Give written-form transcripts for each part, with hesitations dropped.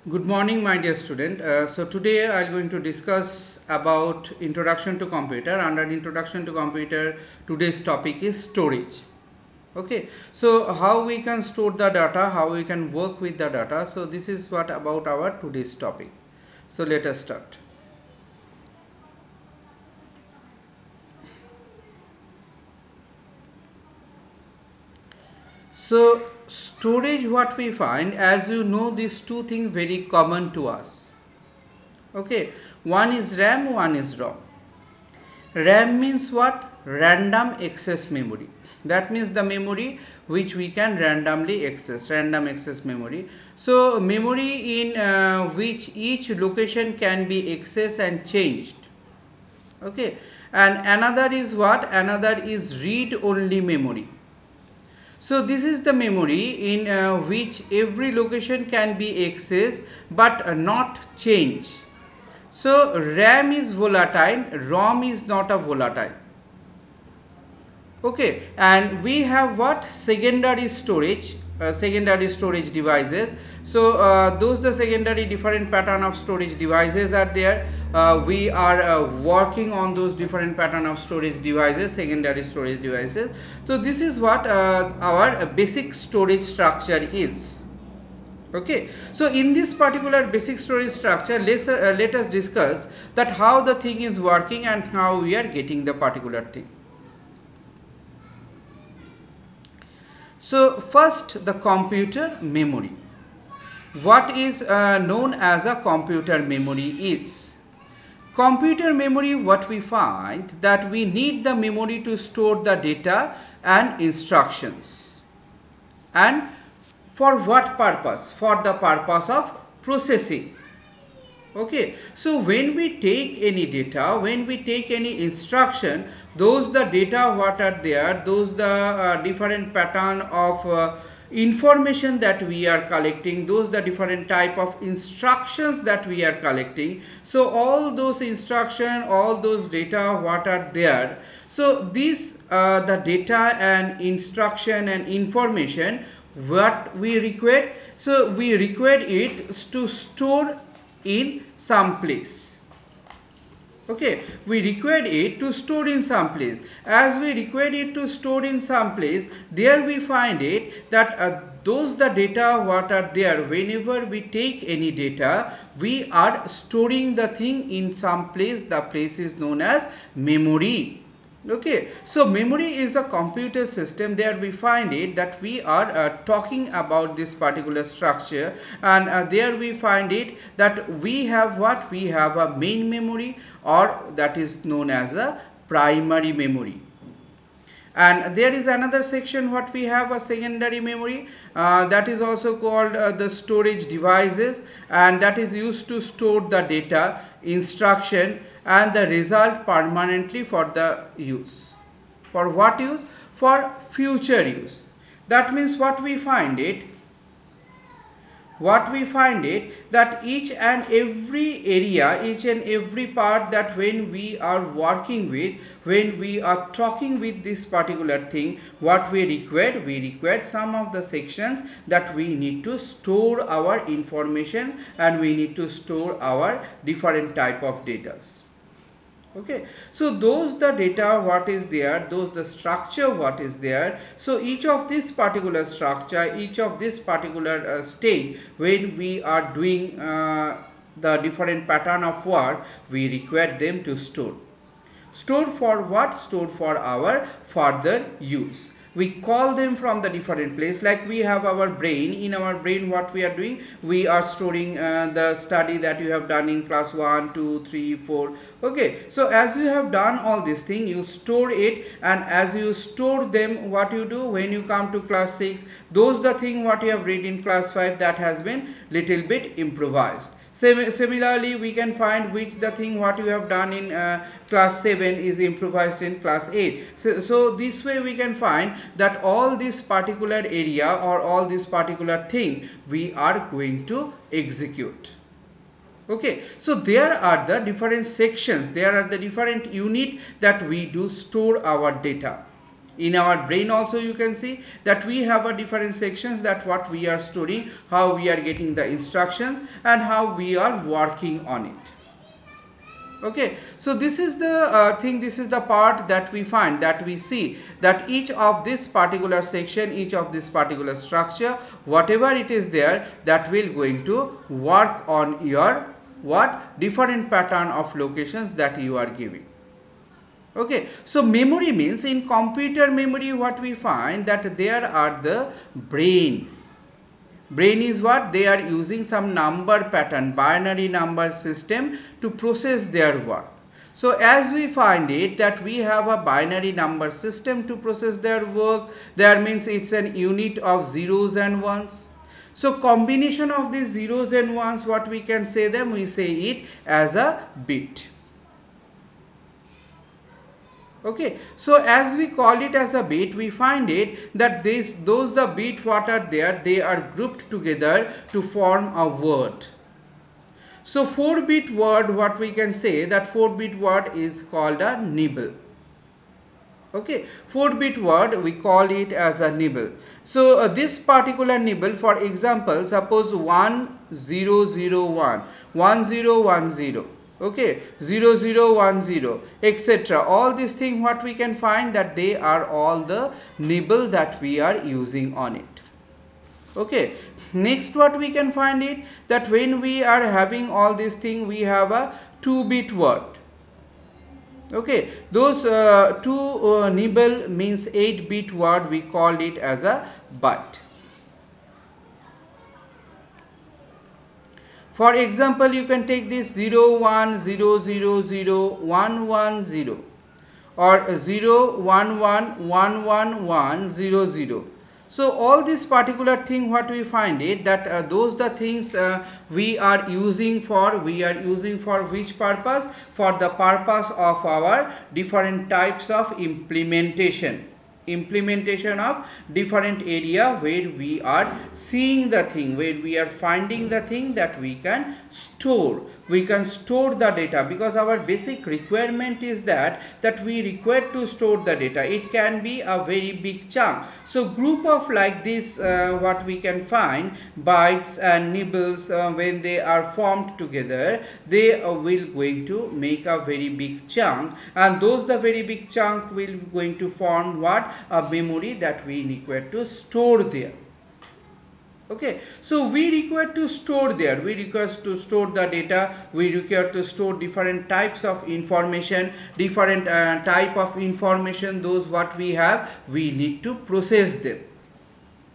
Good morning, my dear student. So today I am going to discuss about introduction to computer. Under introduction to computer, today's topic is storage. Okay, so how we can store the data, how we can work with the data. So this is what about our today's topic. So let us start. So storage, what we find, as you know, these two things very common to us. Okay, one is RAM, one is ROM. RAM means what? Random access memory. That means the memory which we can randomly access, random access memory. So memory in which each location can be accessed and changed. Okay, and another is what? Another is read only memory. So this is the memory in which every location can be accessed but not changed. So RAM is volatile, ROM is not a volatile. Okay, and we have what? Secondary storage, secondary storage devices. So those the secondary different pattern of storage devices are there. We are working on those different pattern of storage devices, secondary storage devices. So this is what our basic storage structure is. Okay, so in this particular basic storage structure, let us discuss that how the thing is working and how we are getting the particular thing. So first, the computer memory. What is known as a computer memory is? Computer memory, what we find that we need the memory to store the data and instructions. And for what purpose? For the purpose of processing. Okay, so when we take any data, when we take any instruction, those the data what are there, those the different pattern of information that we are collecting, those the different type of instructions that we are collecting. So all those instruction, all those data what are there, so these the data and instruction and information what we require, so we require it to store in some place. Okay, we require it to store in some place. As we require it to store in some place, there we find it that those the data what are there, whenever we take any data, we are storing the thing in some place. The place is known as memory. Okay, so memory is a computer system. There we find it that we are talking about this particular structure, and there we find it that we have what? We have a main memory, or that is known as a primary memory. And there is another section what we have, a secondary memory, that is also called the storage devices, and that is used to store the data, instruction and the result permanently for the use. For what use? For future use. That means what we find it, that each and every area, each and every part, that when we are working with, when we are talking with this particular thing, what we require some of the sections that we need to store our information, and we need to store our different type of data. Okay, so those the data what is there, those the structure what is there. So each of this particular structure, each of this particular stage, when we are doing the different pattern of work, we require them to store. Store for what? Store for our further use. We call them from the different place. Like we have our brain. In our brain, what we are doing, we are storing the study that you have done in class 1, 2, 3, 4. Okay, so as you have done all this thing, you store it, and as you store them, what you do when you come to class 6, those the thing what you have read in class 5, that has been little bit improvised. Similarly, we can find which the thing what you have done in class 7 is improvised in class 8. So this way we can find that all this particular area or all this particular thing we are going to execute. Okay, so there are the different sections, there are the different unit that we do store our data. In our brain also you can see that we have a different sections, that what we are storing, how we are getting the instructions, and how we are working on it. Okay, so this is the thing, this is the part that we find, that we see that each of this particular section, each of this particular structure, whatever it is there, that will going to work on your what different pattern of locations that you are giving. Okay, so memory means, in computer memory what we find, that there are the brain. Brain is what? They are using some number pattern, binary number system to process their work. So as we find it, that we have a binary number system to process their work, that means it's an unit of zeros and ones. So combination of these zeros and ones, what we can say them, we say it as a bit. Okay, so as we call it as a bit, we find it that those the bit what are there, they are grouped together to form a word. So 4-bit word, what we can say, that 4-bit word is called a nibble. Okay, 4-bit word we call it as a nibble. So this particular nibble, for example, suppose 1001, 1010. Okay, 0010, etc. All these things what we can find, that they are all the nibble that we are using on it. Okay, next what we can find it, that when we are having all these things, we have a 2-bit word. Okay, those two nibble means 8-bit word, we called it as a byte. For example, you can take this 01000110 or 01111100. So all this particular thing what we find it, that those the things we are using for which purpose? For the purpose of our different types of implementation of different area where we are seeing the thing, where we are finding the thing, that we can store the data, because our basic requirement is that we require to store the data. It can be a very big chunk. So group of like this, what we can find, bytes and nibbles, when they are formed together, they will going to make a very big chunk, and those the very big chunk will going to form what? A memory that we require to store there. Okay, so we require to store there, we require to store the data, we require to store different types of information, different type of information, those what we have, we need to process them.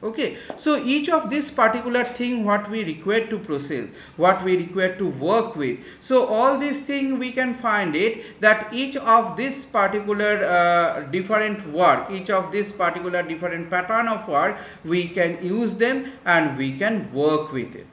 Okay, so each of this particular thing what we require to process, what we require to work with, so all these things we can find it, that each of this particular different work, each of this particular different pattern of work, we can use them and we can work with it.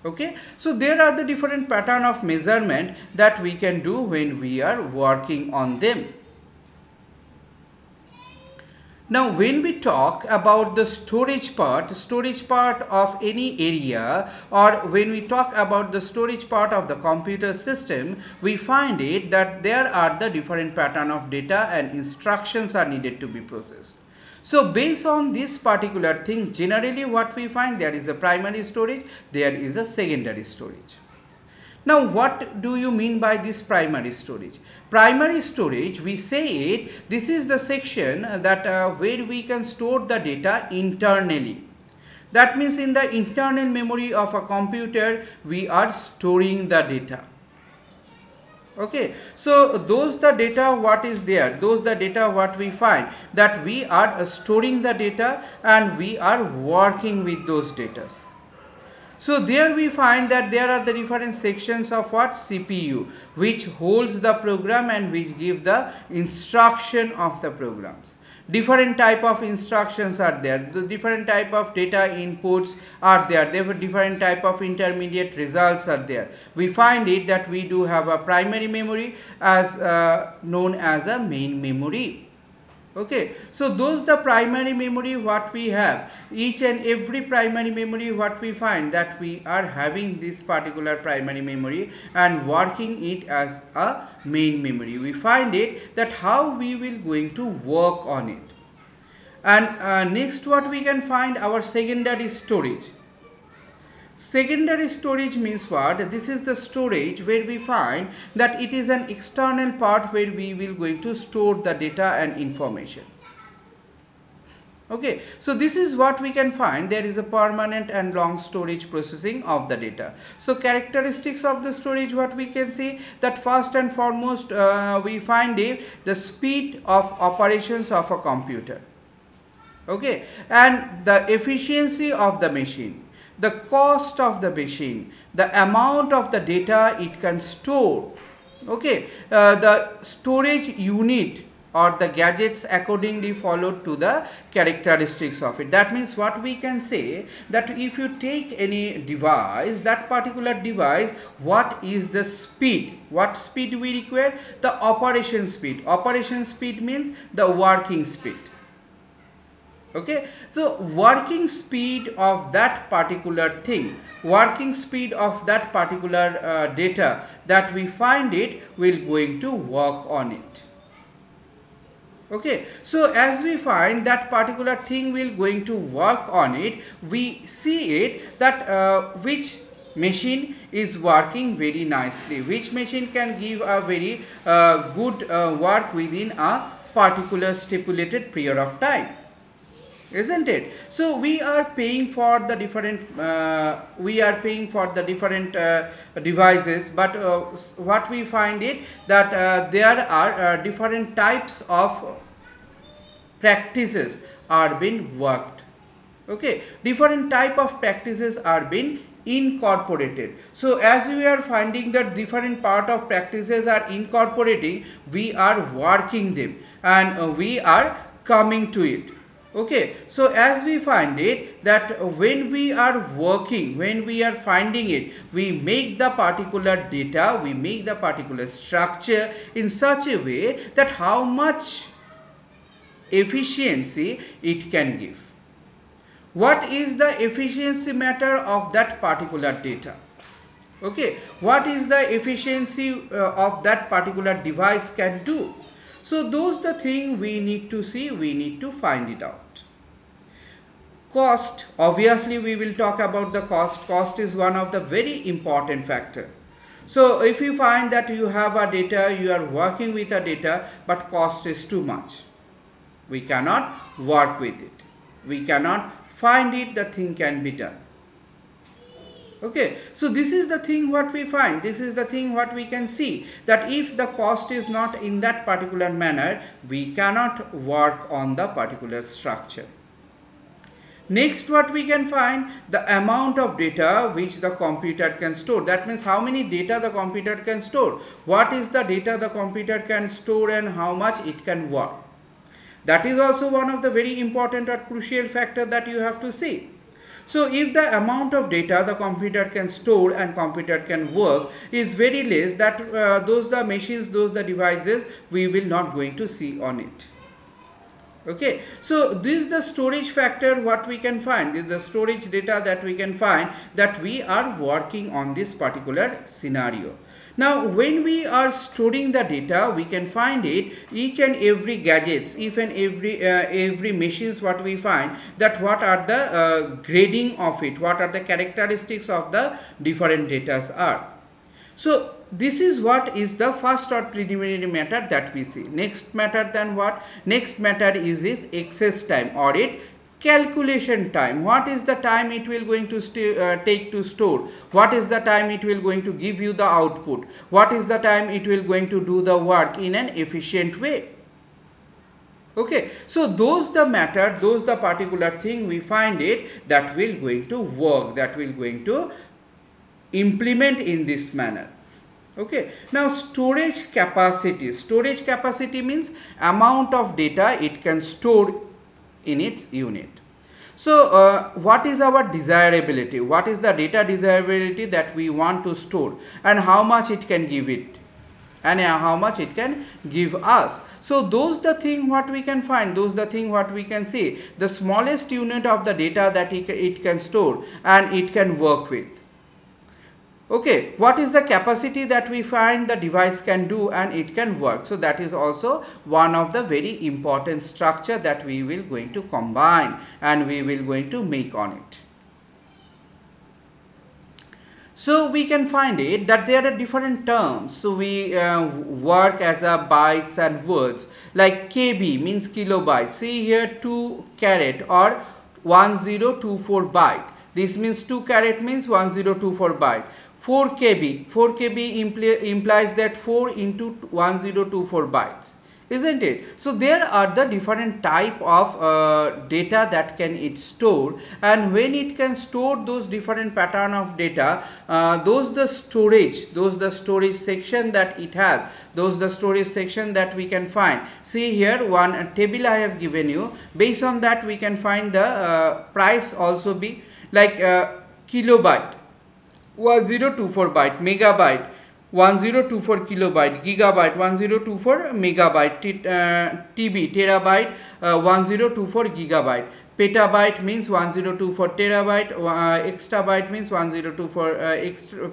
Okay, so there are the different pattern of measurement that we can do when we are working on them. Now when we talk about the storage part of any area, or when we talk about the storage part of the computer system, we find it that there are the different pattern of data and instructions are needed to be processed. So based on this particular thing, generally what we find, there is a primary storage, there is a secondary storage. Now what do you mean by this primary storage? Primary storage, we say it, this is the section that where we can store the data internally. That means in the internal memory of a computer, we are storing the data. Okay, so those the data what is there, those the data what we find, that we are storing the data and we are working with those data. So there we find that there are the different sections of what? CPU, which holds the program and which give the instruction of the programs. Different type of instructions are there, the different type of data inputs are there, therefore different type of intermediate results are there. We find it that we do have a primary memory as known as a main memory. Okay, so those the primary memory what we have, each and every primary memory what we find that we are having this particular primary memory and working it as a main memory. We find it that how we will going to work on it. And next what we can find, our secondary storage. Secondary storage means what? This is the storage where we find that it is an external part where we will going to store the data and information. Okay, so this is what we can find. There is a permanent and long storage processing of the data. So characteristics of the storage, what we can see, that first and foremost we find the speed of operations of a computer. Okay, and the efficiency of the machine, the cost of the machine, the amount of the data it can store. Okay, the storage unit or the gadgets accordingly followed to the characteristics of it. That means what we can say, that if you take any device, that particular device, what is the speed, what speed we require? The operation speed. Operation speed means the working speed. Okay, so working speed of that particular thing, working speed of that particular data that we find it, will going to work on it. Okay, so as we find that particular thing will going to work on it, we see it that which machine is working very nicely, which machine can give a very good work within a particular stipulated period of time, isn't it? So we are paying for the different devices, but what we find it that there are different types of practices are being worked. Okay, different type of practices are being incorporated. So as we are finding that different part of practices are incorporating, we are working them and we are coming to it. Okay, so as we find it that when we are working, when we are finding it, we make the particular data, we make the particular structure in such a way that how much efficiency it can give. What is the efficiency matter of that particular data? Okay, what is the efficiency of that particular device can do? So those the thing we need to see, we need to find it out. Cost, obviously we will talk about the cost. Cost is one of the very important factor. So if you find that you have a data, you are working with a data, but cost is too much, we cannot work with it, we cannot find it, the thing can be done. Okay, so this is the thing what we find, this is the thing what we can see, that if the cost is not in that particular manner, we cannot work on the particular structure. Next what we can find, the amount of data which the computer can store. That means how many data the computer can store, what is the data the computer can store and how much it can work. That is also one of the very important or crucial factor that you have to see. So if the amount of data the computer can store and computer can work is very less, that those the machines, those the devices, we will not going to see on it. Okay, so this is the storage factor what we can find, this is the storage data that we can find, that we are working on this particular scenario. Now when we are storing the data, we can find it each and every gadgets, even every machines, what we find that what are the grading of it, what are the characteristics of the different data are. So this is what is the first or preliminary matter that we see. Next matter then what? Next matter is access time or it calculation time. What is the time it will going to take to store? What is the time it will going to give you the output? What is the time it will going to do the work in an efficient way? Okay, so those the matter, those the particular thing we find it that will going to work, that will going to implement in this manner. Okay, now storage capacity. Storage capacity means amount of data it can store in its unit. So what is our desirability? What is the data desirability that we want to store and how much it can give it? and how much it can give us. So those the thing what we can find, those the thing what we can see, the smallest unit of the data that it can store and it can work with. Okay, what is the capacity that we find the device can do and it can work? So that is also one of the very important structure that we will going to combine and we will going to make on it. So we can find it that there are different terms. So we work as a bytes and words, like KB means kilobyte. See here 2 carat or 1024 byte. This means 2 carat means 1024 byte. 4 KB, 4 KB implies that 4 into 1024 bytes, isn't it? So there are the different type of data that can it store, and when it can store those different pattern of data, those the storage section that it has, those the storage section that we can find. See here one table I have given you. Based on that we can find the price also be like kilobyte 1024 byte, megabyte 1024 kilobyte, gigabyte 1024 megabyte, TB terabyte 1024 gigabyte, petabyte means 1024 terabyte, exabyte means 1024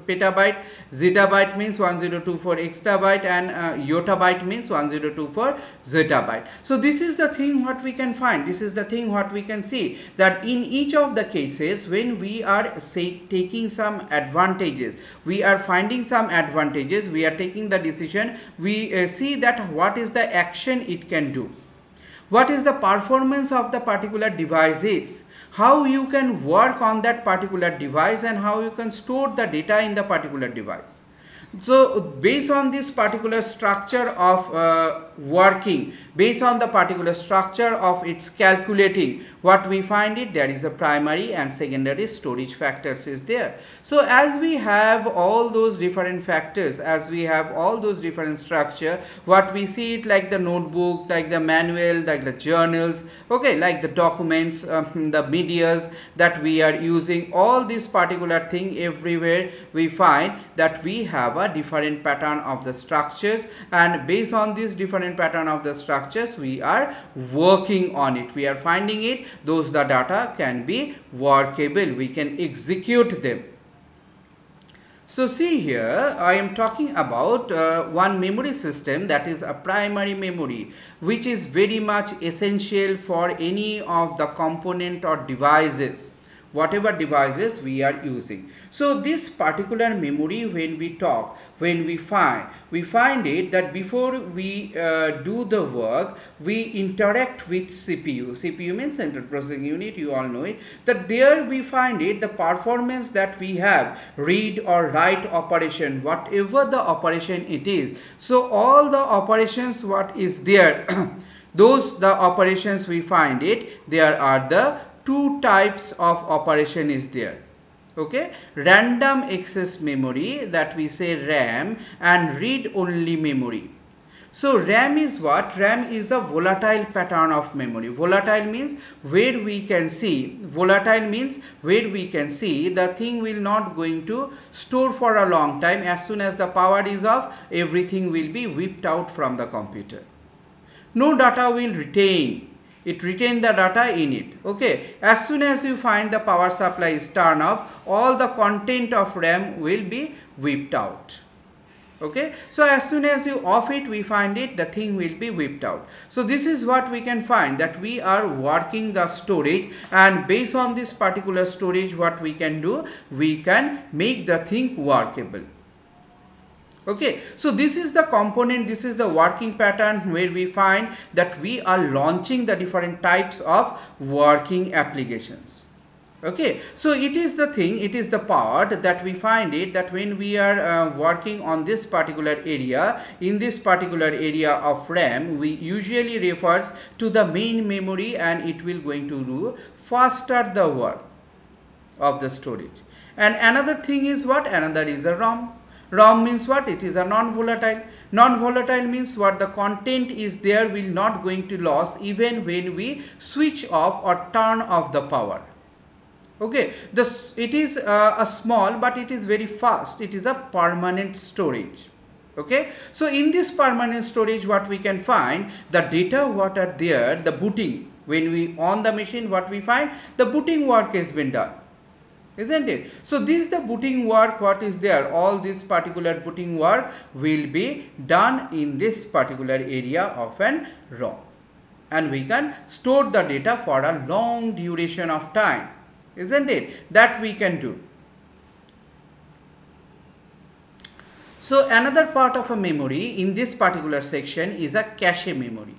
petabyte, zettabyte means 1024 exabyte, and yottabyte means 1024 zettabyte. So this is the thing what we can find, this is the thing what we can see, that in each of the cases when we are say taking some advantages, we are finding some advantages, we are taking the decision, we see that what is the action it can do, what is the performance of the particular device is, how you can work on that particular device, and how you can store the data in the particular device. So based on this particular structure of working, based on the particular structure of its calculating, what we find it, there is a primary and secondary storage factors is there. So as we have all those different factors, as we have all those different structure, what we see it like the notebook, like the manual, like the journals, okay, like the documents, the medias that we are using, all this particular thing everywhere we find that we have a different pattern of the structures, and based on this different pattern of the structures we are working on it, we are finding it, those the data can be workable, we can execute them. So see here I am talking about one memory system, that is a primary memory, which is very much essential for any of the component or devices, whatever devices we are using. So this particular memory, when we talk, when we find it that before we do the work, we interact with CPU. CPU means central processing unit, you all know it, that there we find it the performance that we have, read or write operation, whatever the operation it is. So all the operations what is there those the operations we find it, there are the two types of operation is there. Okay, random access memory, that we say RAM, and read only memory. So RAM is what? RAM is a volatile pattern of memory. Volatile means where we can see, volatile means where we can see the thing will not going to store for a long time. As soon as the power is off, everything will be whipped out from the computer. No data will retain, it retain the data in it. Okay, as soon as you find the power supply is turned off, all the content of RAM will be whipped out. Okay, so as soon as you off it, we find it the thing will be whipped out. So this is what we can find, that we are working the storage, and based on this particular storage what we can do, we can make the thing workable. Okay, so this is the component, this is the working pattern where we find that we are launching the different types of working applications. Okay, so it is the thing, it is the part that we find it, that when we are working on this particular area, in this particular area of RAM, we usually refers to the main memory, and it will going to do faster the work of the storage. And another thing is what? Another is a ROM. ROM means what? It is a non-volatile. Non-volatile means what? The content is there, will not going to lose even when we switch off or turn off the power. Okay, it is a small, but it is very fast. It is a permanent storage. Okay, so in this permanent storage, what we can find, the data what are there, the booting, when we on the machine, what we find, the booting work has been done, isn't it? So this is the booting work what is there, all this particular booting work will be done in this particular area of an ROM, and we can store the data for a long duration of time, isn't it? That we can do. So another part of a memory in this particular section is a cache memory.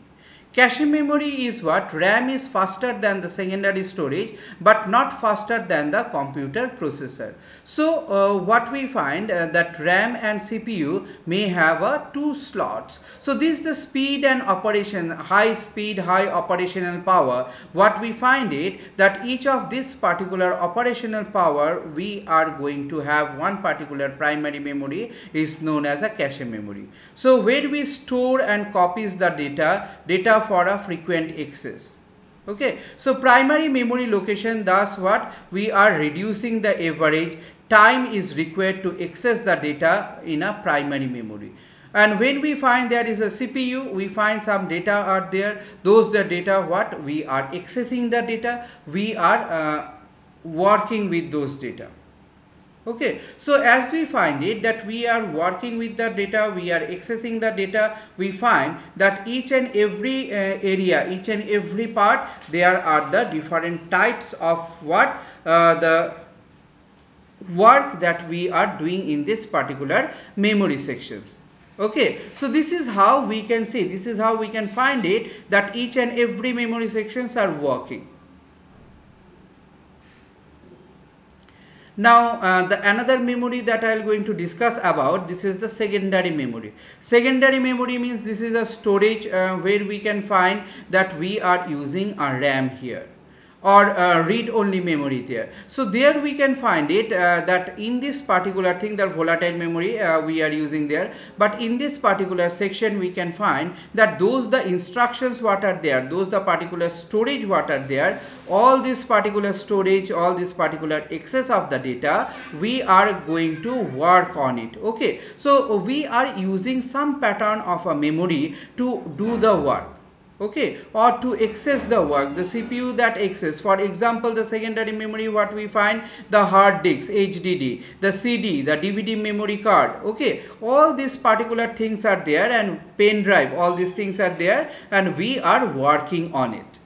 Cache memory is what? RAM is faster than the secondary storage but not faster than the computer processor. So what we find that RAM and CPU may have two slots. So this is the speed and operation, high speed, high operational power. What we find it that each of this particular operational power, we are going to have one particular primary memory is known as a cache memory. So where we store and copies the data for a frequent access. Okay, so primary memory location, thus what we are reducing the average time is required to access the data in a primary memory. And when we find there is a CPU, we find some data are there, those the data what we are accessing the data, we are working with those data. Okay, so as we find it that we are working with the data, we are accessing the data, we find that each and every area, each and every part, there are the different types of what the work that we are doing in this particular memory sections. Okay, so this is how we can see, this is how we can find it that each and every memory sections are working. Now the another memory that I am going to discuss about, this is the secondary memory. Secondary memory means this is a storage where we can find that we are using a RAM here, or read only memory there. So there we can find it that in this particular thing, the volatile memory we are using there, but in this particular section we can find that those the instructions what are there, those the particular storage what are there, all this particular storage, all this particular access of the data, we are going to work on it. Okay, so we are using some pattern of a memory to do the work. Okay, or to access the work, the CPU that access, for example the secondary memory what we find, the hard disk HDD, the CD, the DVD memory card. Okay, all these particular things are there, and pen drive, all these things are there, and we are working on it.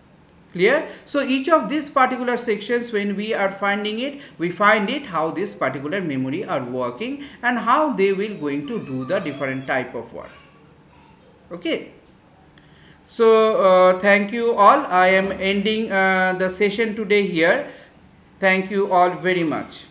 Clear? So each of these particular sections, when we are finding it, we find it how this particular memory are working and how they will going to do the different type of work. Okay, so thank you all. I am ending the session today here. Thank you all very much.